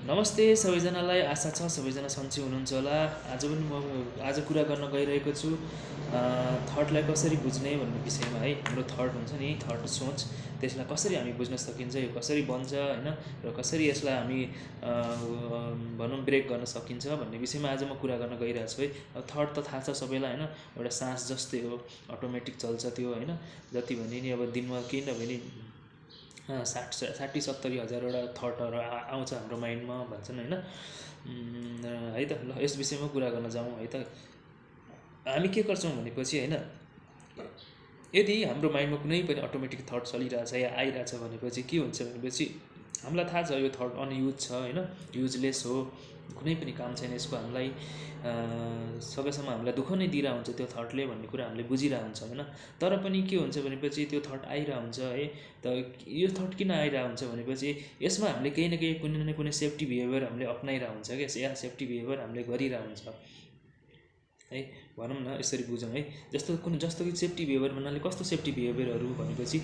नमस्ते सबैजनालाई, आशा छ सबैजना सन्चै हुनुहुन्छ होला। आज पनि म कुरा गर्न गइरहेको छु थटलाई कसरी बुझ्ने भन्ने विषयमा है। हाम्रो थट हुन्छ नि, थट सोच, त्यसलाई कसरी हामी बुझ्न सकिन्छ, यो कसरी बन्छ होइन, र कसरी यसलाई हामी भनौँ ब्रेक गर्न सकिन्छ भन्ने विषयमा आज म कुरा गर्न गइरहेको छु है। अब थट त थाहा छ सबैलाई होइन, एउटा सास जस्तै हो, अटोमेटिक चल्छ त्यो होइन। जति भने नि अब दिनमा केही नभए नि 60-70 हजारवटा थटहरू आउँछ हाम्रो माइन्डमा भन्छन् होइन। है त, ल यस विषयमा कुरा गर्न जाउँ है त। हामी के गर्छौँ भनेपछि होइन, यदि हाम्रो माइन्डमा कुनै पनि अटोमेटिक थट चलिरहेछ या आइरहेछ भनेपछि के हुन्छ भनेपछि हामीलाई थाहा छ यो थट अनयुज छ होइन, युजलेस हो, कुनै पनि काम छैन यसको। हामीलाई सकेसम्म हामीलाई दुःख नै दिइरहेको हुन्छ त्यो थटले भन्ने कुरा हामीले बुझिरहेको हुन्छ होइन। तर पनि के हुन्छ भनेपछि त्यो थट आइरहेको हुन्छ है। त यो थट किन आइरहेको हुन्छ भनेपछि यसमा हामीले केही न केही कुनै न कुनै सेफ्टी बिहेभियर हामीले अप्नाइरहेको हुन्छ क्या, या सेफ्टी बिहेभियर हामीले गरिरहेको हुन्छ है। भनौँ न यसरी बुझौँ है। जस्तो कि सेफ्टी बिहेभियर भन्नाले कस्तो सेफ्टी बिहेभियरहरू भनेपछि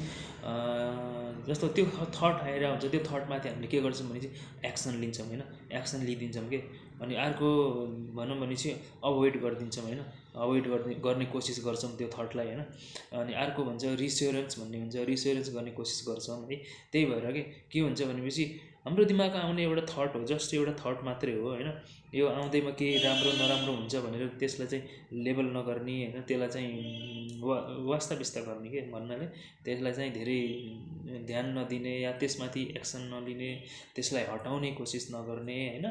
जस्तो त्यो थट आइरहेको हुन्छ, त्यो थटमाथि हामीले के गर्छौँ भने चाहिँ एक्सन लिन्छौँ होइन, एक्सन लिइदिन्छौँ कि। अनि अर्को भनौँ भने चाहिँ अभोइड गरिदिन्छौँ होइन, अभोइड गर्ने कोसिस गर्छौँ त्यो थटलाई होइन। अनि अर्को भन्छ रिस्योरेन्स भन्ने हुन्छ, रिस्योरेन्स गर्ने कोसिस गर्छौँ है। त्यही भएर के हुन्छ भनेपछि हाम्रो दिमागमा आउने एउटा थट हो, जस्ट एउटा थट मात्रै हो होइन। यो आउँदैमा केही राम्रो नराम्रो हुन्छ भनेर त्यसलाई चाहिँ लेबल नगर्ने होइन, त्यसलाई चाहिँ वास्ताविस्ता गर्ने के भन्नाले त्यसलाई चाहिँ धेरै ध्यान नदिने या त्यसमाथि एक्सन नलिने, त्यसलाई हटाउने कोसिस नगर्ने होइन,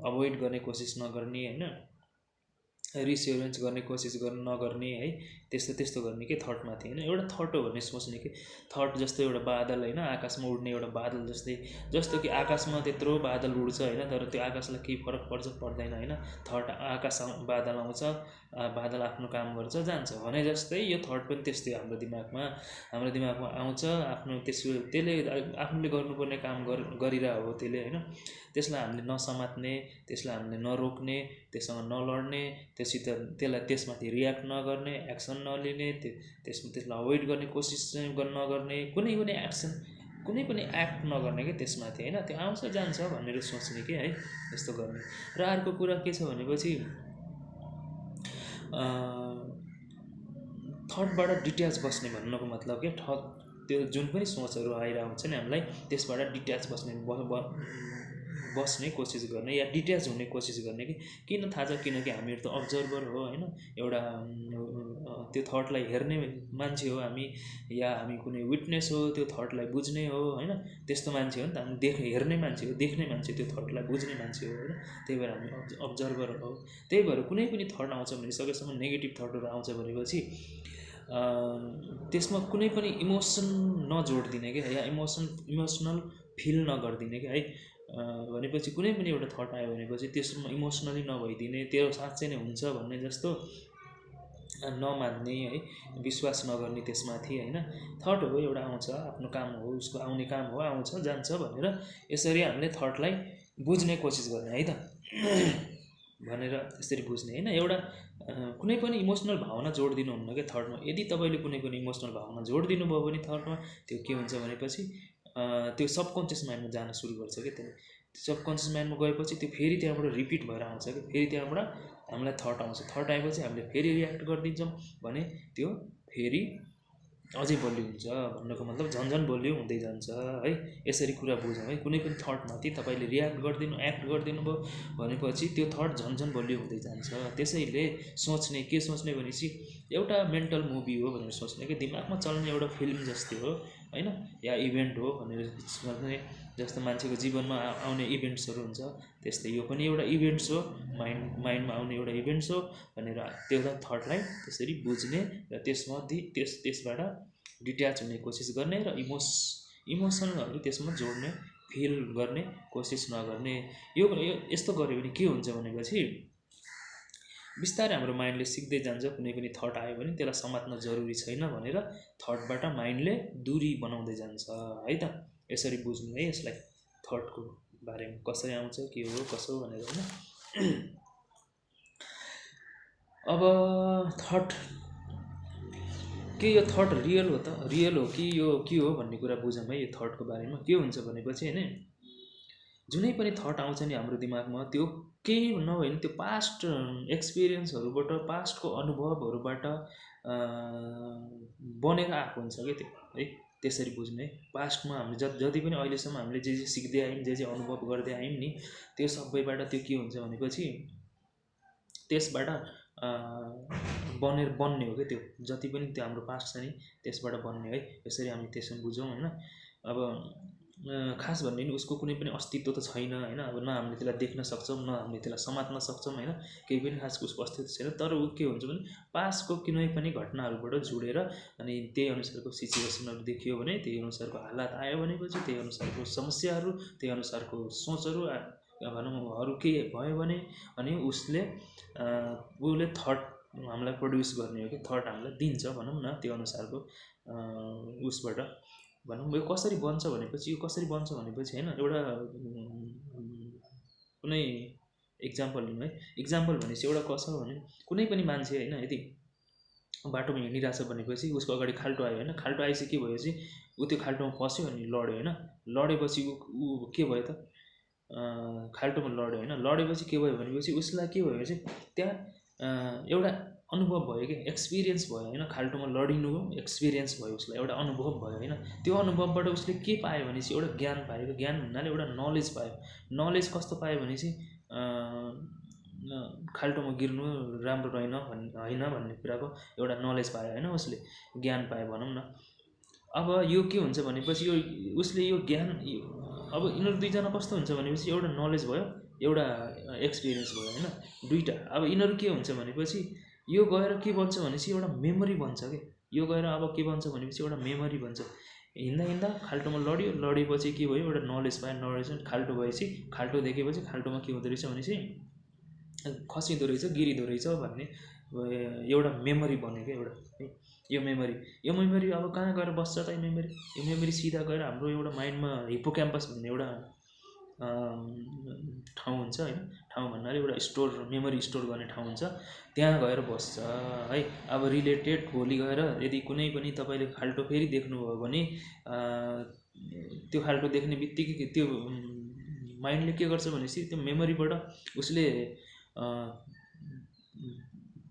अभोइड गर्ने कोसिस नगर्ने होइन, रिस्योरेन्स गर्ने कोसिस नगर्ने है। त्यस्तो गर्ने के थटमाथि होइन। एउटा थट हो भन्ने सोच्ने कि थट जस्तो एउटा बादल होइन, आकाशमा उड्ने एउटा बादल जस्तै, जस्तो कि आकाशमा त्यत्रो बादल उड्छ होइन, तर त्यो आकाशलाई केही फरक पर्दैन होइन। थट आकाश बादल आउँछ, बादल आफ्नो काम गर्छ जान्छ भने जस्तै यो थट पनि त्यस्तै हाम्रो दिमागमा आउँछ, आफ्नो त्यसले आफूले गर्नुपर्ने काम गरिरहेको हो त्यसले होइन। त्यसलाई हामीले नसमात्ने, त्यसलाई हामीले नरोक्ने, त्यससँग नलड्ने, त्यसमाथि रियाक्ट नगर्ने, एक्सन नलिने, त्यसलाई अभोइड गर्ने कोसिस चाहिँ नगर्ने, कुनै पनि एक्ट नगर्ने क्या त्यसमाथि होइन। त्यो आउँछ जान्छ भनेर सोच्ने कि है, यस्तो गर्ने। र अर्को कुरा के छ भनेपछि थटबाट डिट्याच बस्ने भन्नुको मतलब के, त्यो जुन पनि सोचहरू आइरहेको हुन्छ नि हामीलाई, त्यसबाट डिट्याच बस्ने कोसिस गर्ने या डिट्याच हुने कोसिस गर्ने कि। किन थाहा छ, किनकि हामीहरू त अब्जर्भर हो होइन, एउटा त्यो थटलाई हेर्ने मान्छे हो हामी, या हामी कुनै विटनेस हो त्यो थटलाई बुझ्ने हो होइन। त्यस्तो मान्छे हो नि त हामी, हेर्ने मान्छे हो, देख्ने मान्छे, त्यो थटलाई बुझ्ने मान्छे हो होइन। त्यही भएर हामी अब्जर्भर हो। त्यही भएर कुनै पनि थट आउँछ भने सकेसम्म नेगेटिभ थटहरू आउँछ भनेपछि त्यसमा कुनै पनि इमोसन नजोडिदिने क्या, या इमोसनल फिल नगरिदिने क्या है। भनेपछि कुनै पनि एउटा थट आयो भनेपछि त्यसमा इमोसनली नभइदिने, त्यो साँच्चै नै हुन्छ भन्ने जस्तो नमान्ने है, विश्वास नगर्ने त्यसमाथि होइन। थट हो एउटा आउँछ, आफ्नो काम हो, उसको आउने काम हो, आउँछ जान्छ भनेर यसरी हामीले थटलाई बुझ्ने कोसिस गर्ने है त भनेर यसरी बुझ्ने होइन। एउटा कुनै पनि इमोसनल भावना जोडिदिनु हुन्न क्या थटमा। यदि तपाईँले कुनै पनि इमोसनल भावना जोडिदिनु भयो भने थटमा, त्यो के हुन्छ भनेपछि त्यो सबकन्सियस माइन्डमा जान सुरु गर्छ क्या। त्यसले सबकन्सियस माइन्डमा गएपछि त्यो फेरि त्यहाँबाट रिपिट भएर आउँछ कि, फेरि त्यहाँबाट हामीलाई थट आउँछ, थट आएपछि हामीले फेरि रियाक्ट गरिदिन्छौँ भने त्यो फेरि अझै बलियो हुन्छ भन्नुको मतलब झन्झन बलियो हुँदै जान्छ है। यसरी कुरा बुझौँ है। कुनै पनि थटमाथि तपाईँले एक्ट गरिदिनु भयो भनेपछि त्यो थट झन्झन बलियो हुँदै जान्छ। त्यसैले के सोच्ने भनेपछि एउटा मेन्टल मुभी हो भनेर सोच्ने कि, दिमागमा चल्ने एउटा फिल्म जस्तै हो होइन, या इभेन्ट हो भनेर सोच्ने। जस्तो मान्छेको जीवनमा आउने इभेन्ट्सहरू हुन्छ त्यस्तै यो पनि एउटा इभेन्ट्स हो, माइन्डमा आउने एउटा इभेन्ट्स हो भनेर त्यो थटलाई त्यसरी बुझ्ने र त्यसबाट डिट्याच हुने कोसिस गर्ने र इमोसनहरू त्यसमा जोड्ने, फिल गर्ने कोसिस नगर्ने। यो यस्तो गऱ्यो भने के हुन्छ भनेपछि बिस्तारै हाम्रो माइन्डले सिक्दै जान्छ, कुनै पनि थट आयो भने त्यसलाई समात्न जरुरी छैन भनेर थटबाट माइन्डले दूरी बनाउँदै जान्छ है त। यसरी बुझ्नु है यसलाई, थटको बारेमा कसरी आउँछ, के हो कसो भनेर होइन। अब थट के, यो थट रियल हो त, रियल हो कि यो के हो भन्ने कुरा बुझौँ है। यो थटको बारेमा के हुन्छ भनेपछि होइन, जुनै पनि थट आउँछ नि हाम्रो दिमागमा त्यो केही नभए नि त्यो पास्ट एक्सपिरियन्सहरूबाट पास्टको अनुभवहरूबाट बनेर आएको हुन्छ क्या त्यो है। त्यसरी बुझ्ने पास्टमा हामीले जति पनि अहिलेसम्म हामीले जे जे सिक्दै आयौँ जे जे अनुभव गर्दै आयौँ नि त्यो सबैबाट त्यो के हुन्छ भनेपछि त्यसबाट बन्ने हो क्या त्यो जति पनि त्यो हाम्रो पास्ट छ नि त्यसबाट बन्ने है। यसरी हामी त्यसमा बुझौँ होइन। अब खास भन्ने नि उसको कुनै पनि अस्तित्व त छैन होइन। अब न हामीले त्यसलाई देख्न सक्छौँ न हामीले त्यसलाई समात्न सक्छौँ होइन। केही पनि खास उसको अस्तित्व छैन। तर ऊ के हुन्छ भने पास्टको कुनै पनि घटनाहरूबाट जोडेर अनि त्यही अनुसारको सिचुएसनहरू देखियो भने त्यही अनुसारको हालत आयो भनेपछि त्यही अनुसारको समस्याहरू त्यही अनुसारको सोचहरू भनौँ अरू के भयो भने अनि उसले थट हामीलाई प्रड्युस गर्ने हो कि थट हामीलाई दिन्छ भनौँ न त्यो अनुसारको उसबाट भनौँ। यो कसरी बन्छ भनेपछि होइन एउटा कुनै इक्जाम्पल लिउँ है। इक्जाम्पल भनेपछि एउटा कसो भने कुनै पनि मान्छे होइन यदि बाटोमा हिँडिरहेछ भनेपछि उसको अगाडि खाल्टो आयो होइन। खाल्टो आएपछि के भयो चाहिँ ऊ त्यो खाल्टोमा फस्यो अनि लड्यो होइन। लडेपछि ऊ के भयो त खाल्टोमा लड्यो होइन। लडेपछि के भयो भनेपछि उसलाई के भयो चाहिँ त्यहाँ एउटा अनुभव भयो कि एक्सपिरियन्स भयो होइन। खाल्टोमा लडिनु एक्सपिरियन्स भयो उसलाई एउटा अनुभव भयो होइन। त्यो अनुभवबाट उसले के पायो भनेपछि एउटा ज्ञान पायो। ज्ञान भन्नाले एउटा नलेज पायो। नलेज कस्तो पायो भनेपछि खाल्टोमा गिर्नु राम्रो होइन भन्ने कुराको एउटा नलेज पायो होइन। उसले ज्ञान पायो भनौँ न। अब यो के हुन्छ भनेपछि यो उसले यो ज्ञान अब यिनीहरू दुईजना कस्तो हुन्छ भनेपछि एउटा नलेज भयो एउटा एक्सपिरियन्स भयो होइन दुईवटा। अब यिनीहरू के हुन्छ भनेपछि यो गएर के बन्छ भनेपछि एउटा मेमोरी बन्छ क्या। यो गएर अब के बन्छ भनेपछि एउटा मेमोरी बन्छ। हिँड्दा खाल्टोमा लडेपछि के भयो एउटा नलेज पायो। नलेज खाल्टो भएपछि खाल्टो देखेपछि खाल्टोमा के हुँदो रहेछ भनेपछि खसिँदो रहेछ गिरिँदो रहेछ भन्ने एउटा मेमोरी बन्यो क्या एउटा है। यो मेमोरी अब कहाँ गएर बस्छ त यो मेमोरी सिधा गएर हाम्रो एउटा माइन्डमा हिप्पोक्याम्पस भन्ने एउटा ठाउँ हुन्छ होइन। ठाउँ भन्नाले एउटा मेमोरी स्टोर गर्ने ठाउँ हुन्छ त्यहाँ गएर बस्छ है। अब रिलेटेड भोलि गएर यदि कुनै पनि तपाईँले खाल्टो फेरि देख्नुभयो भने त्यो खाल्टो देख्ने बित्तिकै त्यो माइन्डले के गर्छ भनेपछि त्यो मेमोरीबाट उसले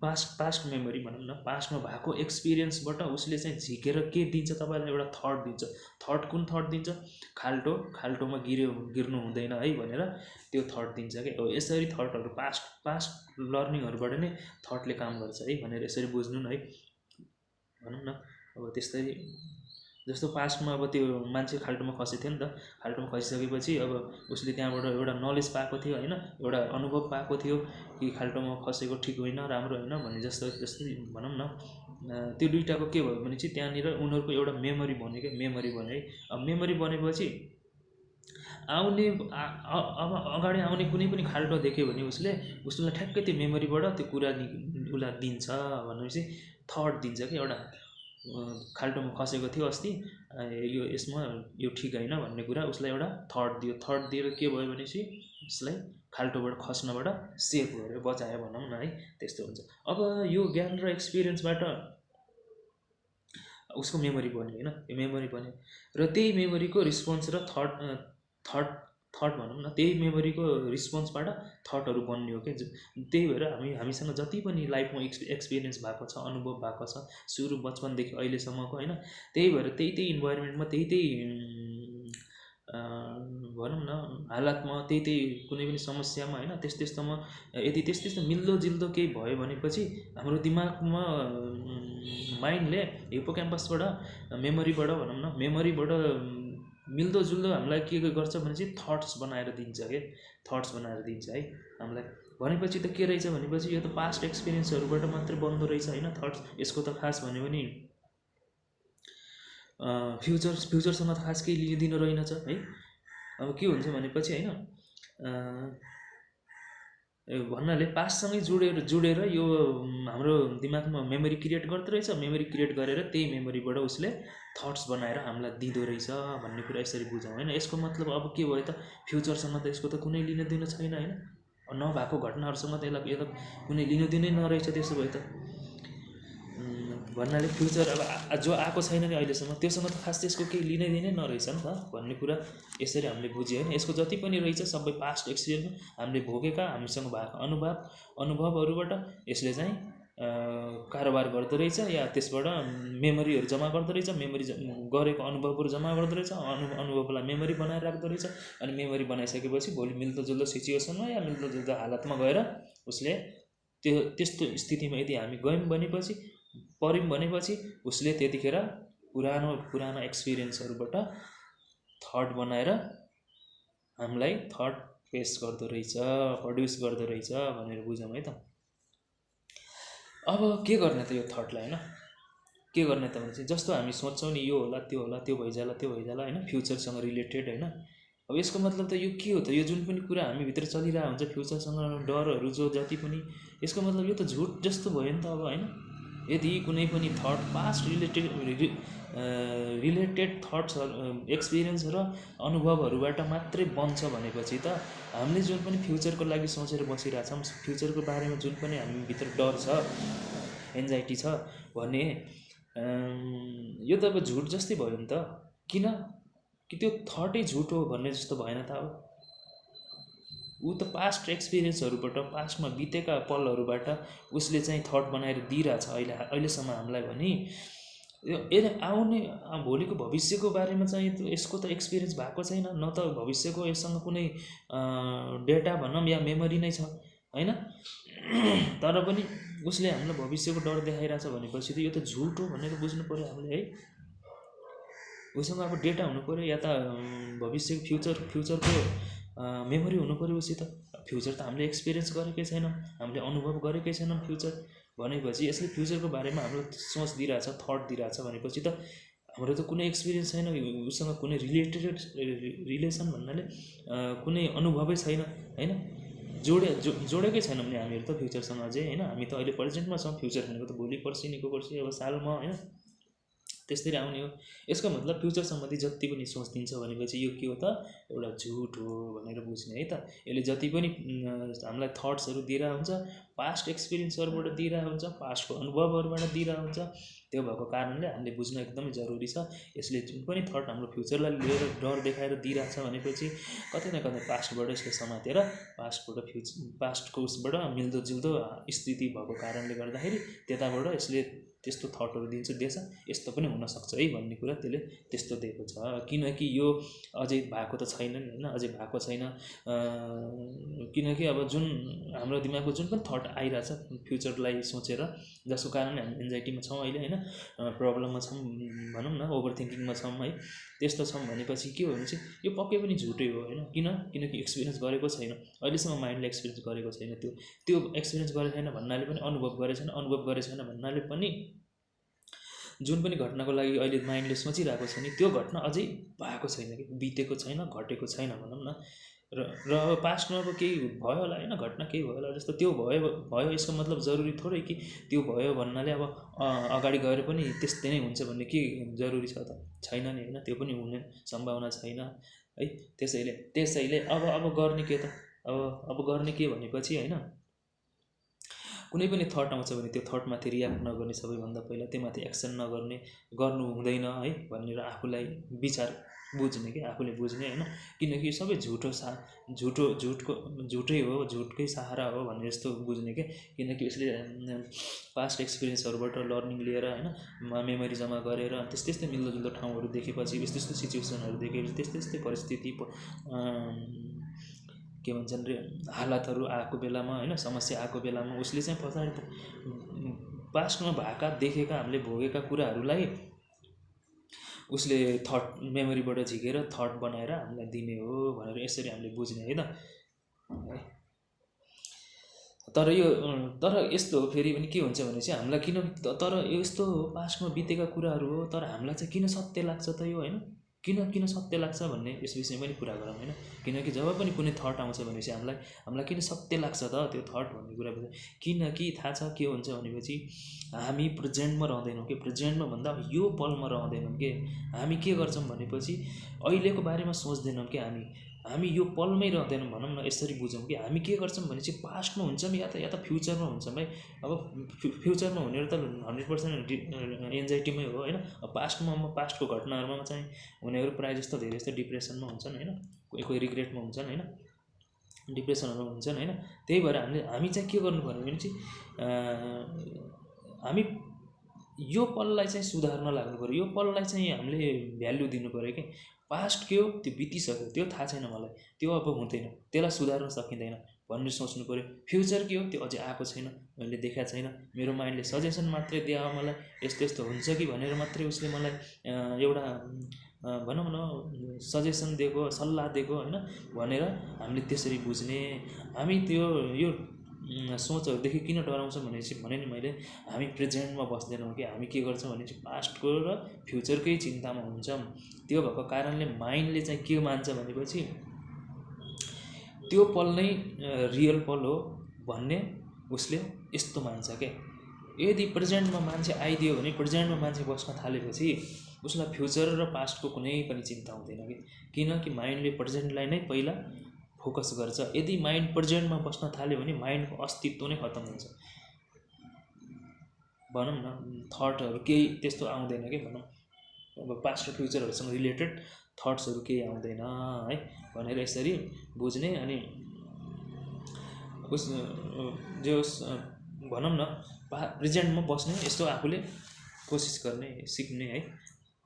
पास्ट मेमोरी भनौँ न पास्टमा भएको एक्सपिरियन्सबाट उसले चाहिँ झिकेर के दिन्छ तपाईँलाई एउटा थट दिन्छ। कुन थट दिन्छ खाल्टोमा गिर्नु हुँदैन है भनेर त्यो थट दिन्छ क्या। यसरी थटहरू पास्ट लर्निङहरूबाट नै थटले काम गर्छ है भनेर यसरी बुझ्नु न है भनौँ न। अब त्यस्तै जस्तो पास्टमा अब त्यो मान्छे खाल्टोमा खसेको थियो नि त। खाल्टोमा खसिसकेपछि अब उसले त्यहाँबाट एउटा नलेज पाएको थियो होइन। एउटा अनुभव पाएको थियो कि खाल्टोमा खसेको ठिक होइन राम्रो होइन भन्ने जस्तै भनौँ न। त्यो दुइटाको के भयो भने चाहिँ त्यहाँनिर उनीहरूको एउटा मेमोरी बन्यो क्या। मेमोरी बन्यो है। अब मेमोरी बनेपछि आउने अब अगाडि आउने कुनै पनि खाल्टो देख्यो भने उसलाई ठ्याक्कै त्यो मेमोरीबाट त्यो कुरा उसलाई दिन्छ भनेपछि थट दिन्छ क्या। एउटा खाल्टोमा खसेको थियो अस्ति यो यसमा यो ठिक होइन भन्ने कुरा उसलाई एउटा थट दियो। थट दिएर के भयो भनेपछि उसलाई खाल्टोबाट खस्नबाट सेभ गर्यो बचायो भनौँ न है। त्यस्तो हुन्छ। अब यो ज्ञान र एक्सपिरियन्सबाट उसको मेमोरी बन्यो होइन। यो मेमोरी बन्यो र त्यही मेमोरीको रिस्पोन्स र थट भनौँ न त्यही मेमोरीको रिस्पोन्सबाट थटहरू बन्ने हो क्या। त्यही भएर हामीसँग जति पनि लाइफमा एक्सपिरियन्स भएको छ अनुभव भएको छ सुरु बचपनदेखि अहिलेसम्मको होइन। त्यही भएर त्यही इन्भाइरोमेन्टमा त्यही भनौँ न हालतमा त्यही कुनै पनि समस्यामा होइन त्यस्तोमा यदि त्यस्तो मिल्दोजुल्दो केही भयो भनेपछि हाम्रो दिमागमा माइन्डले हिप्पोक्याम्पसबाट मेमोरीबाट भनौँ न मेमोरीबाट मिल्दोजुल्दो हामीलाई के गर्छ भने चाहिँ थट्स बनाएर दिन्छ क्या। थट्स बनाएर दिन्छ है हामीलाई। भनेपछि त के रहेछ भनेपछि यो त पास्ट एक्सपिरियन्सहरूबाट मात्रै बन्दो रहेछ होइन थट्स। यसको त खास भन्यो भने फ्युचरसँग त खास केही लिँदिन रहेनछ है। अब के हुन्छ भनेपछि होइन भन्नाले पास्टसँगै जोडेर यो हाम्रो दिमागमा मेमोरी क्रिएट गर्दो रहेछ। मेमोरी क्रिएट गरेर त्यही मेमोरीबाट उसले थट्स बनाएर हामीलाई दिँदो रहेछ भन्ने कुरा यसरी बुझौँ होइन। यसको मतलब अब के भयो त फ्युचरसँग त यसको त कुनै लिनोदिनो छैन होइन। नभएको घटनाहरूसँग त यसलाई कुनै लिनोदिनै नरहेछ। त्यसो भए त भन्नाले फ्युचर अब जो आएको छैन नि अहिलेसम्म त्योसँग त खास त्यसको केही लिनै दिनै नरहेछ नि त भन्ने कुरा यसरी हामीले बुझ्यो होइन। यसको जति पनि रहेछ सबै पास्ट एक्सपिरियन्स हामीले भोगेका हामीसँग भएको अनुभवहरूबाट यसले चाहिँ कारोबार गर्दो रहेछ या त्यसबाट मेमोरीहरू जम्मा गर्दो रहेछ। मेमोरी गरेको अनुभवहरू जम्मा गर्दो रहेछ। अनुभवलाई मेमोरी बनाएर राख्दो रहेछ। अनि मेमोरी बनाइसकेपछि भोलि मिल्दोजुल्दो सिचुएसनमा या मिल्दोजुल्दो हालतमा गएर उसले त्यस्तो स्थितिमा यदि हामी गयौँ भनेपछि पऱ्यौँ भनेपछि उसले त्यतिखेर पुरानो एक्सपिरियन्सहरूबाट थट बनाएर हामीलाई थट पेस गर्दो रहेछ, प्रड्युस गर्दो रहेछ भनेर बुझौँ है त। अब के गर्ने त यो थटलाई होइन, के गर्ने त भने चाहिँ जस्तो हामी सोच्छौँ नि यो होला त्यो भइजाला होइन, फ्युचरसँग रिलेटेड होइन। अब यसको मतलब त यो के हो त, यो जुन पनि कुरा हामीभित्र चलिरहेको हुन्छ फ्युचरसँग डरहरू जो जति पनि, यसको मतलब यो त झुट जस्तो भयो नि त अब होइन। यदि कुनै पनि थट पास्ट रिलेटेड थट्सहरू एक्सपिरियन्स र अनुभवहरूबाट मात्रै बन्छ भनेपछि त हामीले जुन पनि फ्युचरको लागि सोचेर बसिरहेछौँ, फ्युचरको बारेमा जुन पनि हामीभित्र डर छ, एन्जाइटी छ भने यो त अब झुट जस्तै भयो नि त। किन कि त्यो थटै झुट हो भन्ने जस्तो भएन त। अब ऊ त पास्ट एक्सपिरियन्सहरूबाट पास्टमा बितेका पलहरूबाट उसले चाहिँ थट बनाएर दिइरहेछ अहिलेसम्म हामीलाई भने यसले आउने भोलिको भविष्यको बारेमा चाहिँ यसको त एक्सपिरियन्स भएको छैन, न त भविष्यको यससँग कुनै डेटा भनौँ या मेमोरी नै छ होइन। तर पनि उसले हामीलाई भविष्यको डर देखाइरहेछ भनेपछि त यो त झुट हो भनेर बुझ्नु पऱ्यो हामीले है। उसँग अब डेटा हुनु पऱ्यो या त भविष्यको फ्युचरको मेमोरी हुनु पऱ्यो उसित। फ्युचर त हामीले एक्सपिरियन्स गरेकै छैनौँ, हामीले अनुभव गरेकै छैनौँ फ्युचर भनेपछि यसले फ्युचरको बारेमा हाम्रो सोच दिइरहेछ, थट दिइरहेछ भनेपछि त हाम्रो त कुनै एक्सपिरियन्स छैन उसँग, कुनै रिलेसन भन्नाले कुनै अनुभवै छैन होइन। जोडेकै छैनौँ नि हामीहरू त फ्युचरसँग अझै होइन। हामी त अहिले प्रेजेन्टमा छौँ, फ्युचर भनेको त भोलि पर्सि निको पर्सि अब सालमा होइन त्यसरी आउने हो। यसको मतलब फ्युचर सम्बन्धी जति पनि सोच दिन्छ भनेपछि यो के हो त, एउटा झुट हो भनेर बुझ्ने है त। यसले जति पनि हामीलाई थट्सहरू दिइरहेको हुन्छ, पास्ट एक्सपिरियन्सहरूबाट दिइरहेको हुन्छ, पास्टको अनुभवहरूबाट दिइरहेको हुन्छ। त्यो भएको कारणले हामीले बुझ्न एकदमै जरुरी छ। यसले जुन पनि थट हाम्रो फ्युचरलाई लिएर डर देखाएर दिइरहेछ भनेपछि कतै न कतै पास्टबाट यसले समातेर पास्टको उसबाट मिल्दोजुल्दो स्थिति भएको कारणले गर्दाखेरि त्यताबाट यसले त्यस्तो थटहरू दिएछ। यस्तो पनि हुनसक्छ है भन्ने कुरा त्यसले त्यस्तो दिएको छ। किनकि यो अझै भएको त छैन नि होइन, अझै भएको छैन। किनकि अब जुन हाम्रो दिमागको जुन पनि थट आइरहेछ फ्युचरलाई सोचेर, जसको कारणले हामी एन्जाइटीमा छौँ अहिले होइन, प्रब्लममा छौँ भनौँ न, ओभर थिङ्किङमा छौँ है, त्यस्तो छौँ भनेपछि के हो भने चाहिँ यो पक्कै पनि झुटै हो होइन। किनकि एक्सपिरियन्स गरेको छैन अहिलेसम्म, माइन्डले एक्सपिरियन्स गरेको छैन। त्यो एक्सपिरियन्स गरेको छैन भन्नाले पनि अनुभव गरेको छैन भन्नाले पनि जुन पनि घटनाको लागि अहिले माइन्डले सोचिरहेको छ नि त्यो घटना अझै भएको छैन कि बितेको छैन, घटेको छैन भनौँ न। र अब पास्टमा अब केही भयो होला होइन, घटना केही भयो होला जस्तो त्यो भयो यसको मतलब जरुरी थोरै कि त्यो भयो भन्नाले अब अगाडि गएर पनि त्यस्तै नै हुन्छ भन्ने के जरुरी छ त, छैन नि होइन। त्यो पनि हुने सम्भावना छैन है। त्यसैले अब गर्ने के त, अब गर्ने के भनेपछि होइन, कुनै पनि थट आउँछ भने त्यो थटमाथि रियाक्ट नगर्ने, सबैभन्दा पहिला त्योमाथि एक्सन नगर्ने, गर्नु हुँदैन है भनेर आफूलाई विचार बुझ्ने कि आफूले बुझ्ने होइन। किनकि यो सबै झुटै हो, झुटकै सहारा हो भन्ने जस्तो बुझ्ने के। किनकि उसले पास्ट एक्सपिरियन्सहरूबाट लर्निङ लिएर होइन, मेमोरी जम्मा गरेर त्यस्तै मिल्दोजुल्दो ठाउँहरू देखेपछि, यस्तो सिचुएसनहरू देखेपछि, त्यस्तै परिस्थिति के भन्छन् रे हालतहरू आएको बेलामा होइन, समस्या आएको बेलामा उसले चाहिँ पछाडि पास्टमा भएका देखेका हामीले भोगेका कुराहरूलाई उसले थट मेमोरीबाट झिकेर थट बनाएर हामीलाई दिने हो भनेर यसरी हामीले बुझ्ने है त। तर यस्तो हो फेरि पनि के हुन्छ भने चाहिँ हामीलाई किन, तर यस्तो पास्टमा बितेका कुराहरू हो, तर हामीलाई चाहिँ किन सत्य लाग्छ त यो होइन, किन सत्य लाग्छ भन्ने यस विषयमा पनि कुरा गरौँ होइन। किनकि जब पनि कुनै थट आउँछ भनेपछि हामीलाई किन सत्य लाग्छ त त्यो थट भन्ने कुरा बुझ्छ। किनकि थाहा छ के हुन्छ भनेपछि हामी प्रेजेन्टमा रहँदैनौँ कि, प्रेजेन्टमा भन्दा यो पलमा रहँदैनौँ कि। हामी के गर्छौँ भनेपछि अहिलेको बारेमा सोच्दैनौँ कि, हामी हामी यो पलमै रहँदैनौँ भनौँ न, यसरी बुझौँ कि हामी के गर्छौँ भने चाहिँ पास्टमा हुन्छौँ या त फ्युचरमा हुन्छौँ है। अब फ्युचरमा हुनेहरू त 100% एन्जाइटीमै हो होइन। पास्टको घटनाहरूमा चाहिँ हुनेहरू प्रायः जस्तो धेरै जस्तो डिप्रेसनमा हुन्छन् होइन, कोही रिग्रेटमा हुन्छन् होइन, डिप्रेसनहरूमा हुन्छन् होइन। त्यही भएर हामी चाहिँ के गर्नु पर्यो भने चाहिँ हामी यो पललाई चाहिँ सुधार्न लाग्नु पऱ्यो। यो पललाई चाहिँ हामीले भ्याल्यु दिनु पऱ्यो कि पास्ट के हो त्यो बितिसक्यो, त्यो थाहा छैन मलाई, त्यो अब हुँदैन, त्यसलाई सुधार्न सकिँदैन भन्ने सोच्नु पऱ्यो। फ्युचर के हो त्यो अझै आएको छैन, मैले देखाएको छैन, मेरो माइन्डले सजेसन मात्रै दियो मलाई, यस्तो यस्तो हुन्छ कि भनेर मात्रै उसले मलाई एउटा भनौँ न सजेसन दिएको, सल्लाह दिएको होइन भनेर हामीले त्यसरी बुझ्ने। हामी त्यो यो सोचहरूदेखि किन डराउँछौँ भनेपछि भने नि मैले, हामी प्रेजेन्टमा बस्दैनौँ कि हामी के गर्छौँ भने चाहिँ पास्टको र फ्युचरकै चिन्तामा हुन्छौँ। त्यो भएको कारणले माइन्डले चाहिँ के मान्छ भनेपछि त्यो पल नै रियल पल हो भन्ने उसले यस्तो मान्छ क्या। यदि प्रेजेन्टमा मान्छे आइदियो भने, प्रेजेन्टमा मान्छे बस्न थालेपछि उसलाई फ्युचर र पास्टको कुनै पनि चिन्ता हुँदैन कि, किनकि माइन्डले प्रेजेन्टलाई नै पहिला फोकस गर्छ। यदि माइन्ड प्रेजेन्टमा बस्न थाल्यो भने माइन्डको अस्तित्व नै खत्तम हुन्छ भनौँ न, थटहरू केही त्यस्तो आउँदैन कि भनौँ, अब पास्ट र फ्युचरहरूसँग रिलेटेड थट्सहरू केही आउँदैन है भनेर यसरी बुझ्ने। अनि उस जो भनौँ न प्रेजेन्टमा बस्ने यस्तो आफूले कोसिस गर्ने, सिक्ने है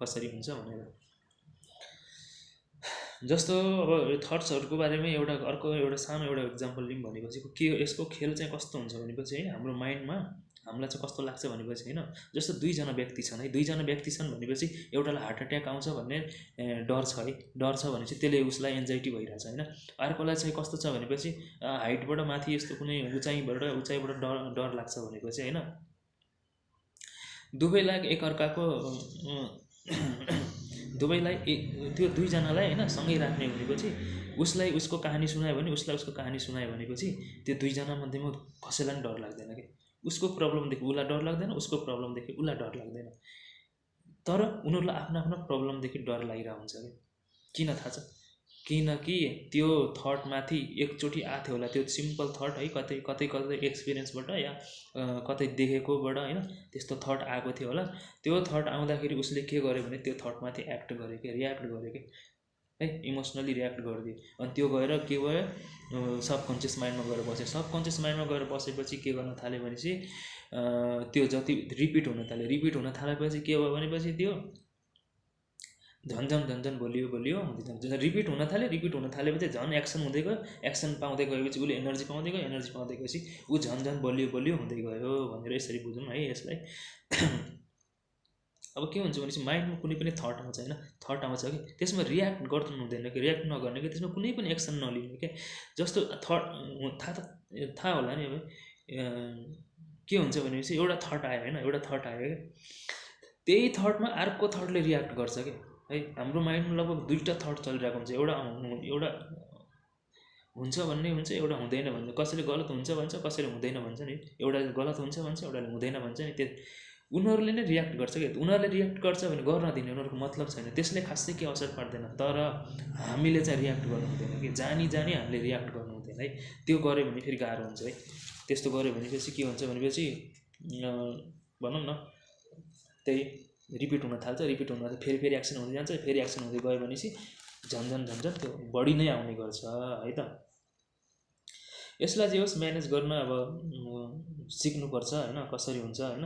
कसरी हुन्छ भनेर। जस्तो अब थट्सहरूको बारेमा अर्को एउटा सानो एउटा इक्जाम्पल लिउँ भनेपछि के यसको खेल चाहिँ कस्तो हुन्छ भनेपछि होइन, हाम्रो माइन्डमा हामीलाई चाहिँ कस्तो लाग्छ भनेपछि होइन, जस्तो दुईजना व्यक्ति छन् है, दुईजना व्यक्ति छन् भनेपछि एउटालाई हार्ट एट्याक आउँछ भन्ने डर छ है, डर छ भने चाहिँ त्यसले उसलाई एन्जाइटी भइरहेछ होइन। अर्कोलाई चाहिँ कस्तो छ भनेपछि हाइटबाट माथि यस्तो कुनै उचाइबाट डर लाग्छ भनेपछि होइन, दुवैलाई त्यो दुईजनालाई होइन सँगै राख्ने भनेपछि उसलाई उसको कहानी सुनायो भने उसलाई उसको कहानी सुनायो भनेपछि त्यो दुईजना मध्येमा कसैलाई पनि डर लाग्दैन कि, उसको प्रब्लमदेखि उसलाई डर लाग्दैन, उसको प्रब्लमदेखि उसलाई डर लाग्दैन, तर उनीहरूलाई आफ्नो आफ्नो प्रब्लमदेखि डर लागिरहेको हुन्छ कि। किन थाहा छ? किनकि त्यो थटमाथि एकचोटि आएको थियो होला, त्यो सिम्पल थट है, कतै कतै कतै एक्सपिरियन्सबाट या कतै देखेकोबाट होइन त्यस्तो थट आएको थियो होला। त्यो थट आउँदाखेरि उसले के गर्यो भने त्यो थटमाथि एक्ट गर्यो कि, रियाक्ट गर्यो कि है, इमोसनली रियाक्ट गरिदियो। अनि त्यो गएर के भयो, सबकन्सियस माइन्डमा गएर बस्यो। सबकन्सियस माइन्डमा गएर बसेपछि के गर्न थाल्यो भनेपछि त्यो जति रिपिट हुन थालेपछि के भयो भनेपछि त्यो झन् बलियो हुँदै जान्छ। रिपिट हुन थालेपछि झन् एक्सन हुँदै गयो, एक्सन पाउँदै गएपछि उसले एनर्जी पाउँदै गएपछि ऊ झन् बलियो हुँदै गयो भनेर यसरी बुझौँ है यसलाई। अब के हुन्छ भनेपछि माइन्डमा कुनै पनि थट आउँछ होइन, थट आउँछ कि त्यसमा रियाक्ट गर्नु हुँदैन कि, रियाक्ट नगर्ने कि, त्यसमा कुनै पनि एक्सन नलिने क्या। जस्तो थट थाहा होला नि, अब के हुन्छ भनेपछि एउटा थट आयो होइन, एउटा थट आयो क्या, त्यही थटमा अर्को थटले रियाक्ट गर्छ क्या है। हाम्रो माइन्डमा लगभग दुईवटा थट चलिरहेको हुन्छ, एउटा हुन्छ भन्ने हुन्छ, एउटा हुँदैन भन्छ, कसैले गलत हुन्छ भन्छ, कसैले हुँदैन भन्छ नि, एउटा गलत हुन्छ भन्छ, एउटाले हुँदैन भन्छ नि। त्यो उनीहरूले नै रियाक्ट गर्छ क्या, उनीहरूले रियाक्ट गर्छ भने गर्न दिने, उनीहरूको मतलब छैन, त्यसले खासै के असर पार्दैन। तर हामीले चाहिँ रियाक्ट गर्नु हुँदैन कि, जानी हामीले रियाक्ट गर्नु हुँदैन है। त्यो गऱ्यो भने फेरि गाह्रो हुन्छ है। त्यस्तो गऱ्यो भनेपछि के हुन्छ भनेपछि भनौँ न त्यही रिपिट हुन थाल्छ, फेरि एक्सन हुँदै जान्छ, फेरि एक्सन हुँदै गयो भनेपछि झन् त्यो बढी नै आउने गर्छ है त। यसलाई जे होस् म्यानेज गर्न अब सिक्नुपर्छ होइन, कसरी हुन्छ होइन,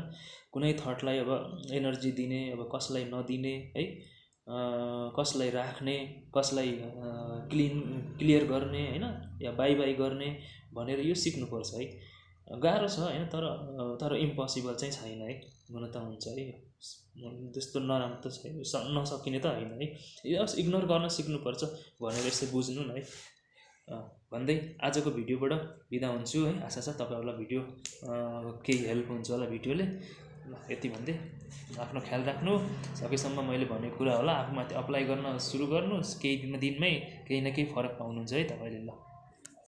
कुनै थटलाई अब एनर्जी दिने, अब कसलाई नदिने है, कसलाई राख्ने, कसलाई क्लियर गर्ने होइन, या बाई गर्ने भनेर यो सिक्नुपर्छ है। गाह्रो छ होइन, तर इम्पोसिबल चाहिँ छैन है, हुन त हुन्छ है, त्यस्तो नराम्रो त छैन, नसकिने त होइन है। इग्नोर गर्न सिक्नुपर्छ भनेर यसो बुझ्नु न है भन्दै आजको भिडियोबाट बिदा हुन्छु है। आशा छ तपाईँहरूलाई भिडियो केही हेल्प हुन्छ होला भिडियोले। ल यति भन्दै आफ्नो ख्याल राख्नु, सकेसम्म मैले भनेको कुरा होला आफूमाथि अप्लाई गर्न सुरु गर्नुहोस्, केही दिनमै केही न केही फरक पाउनुहुन्छ है तपाईँले। ल।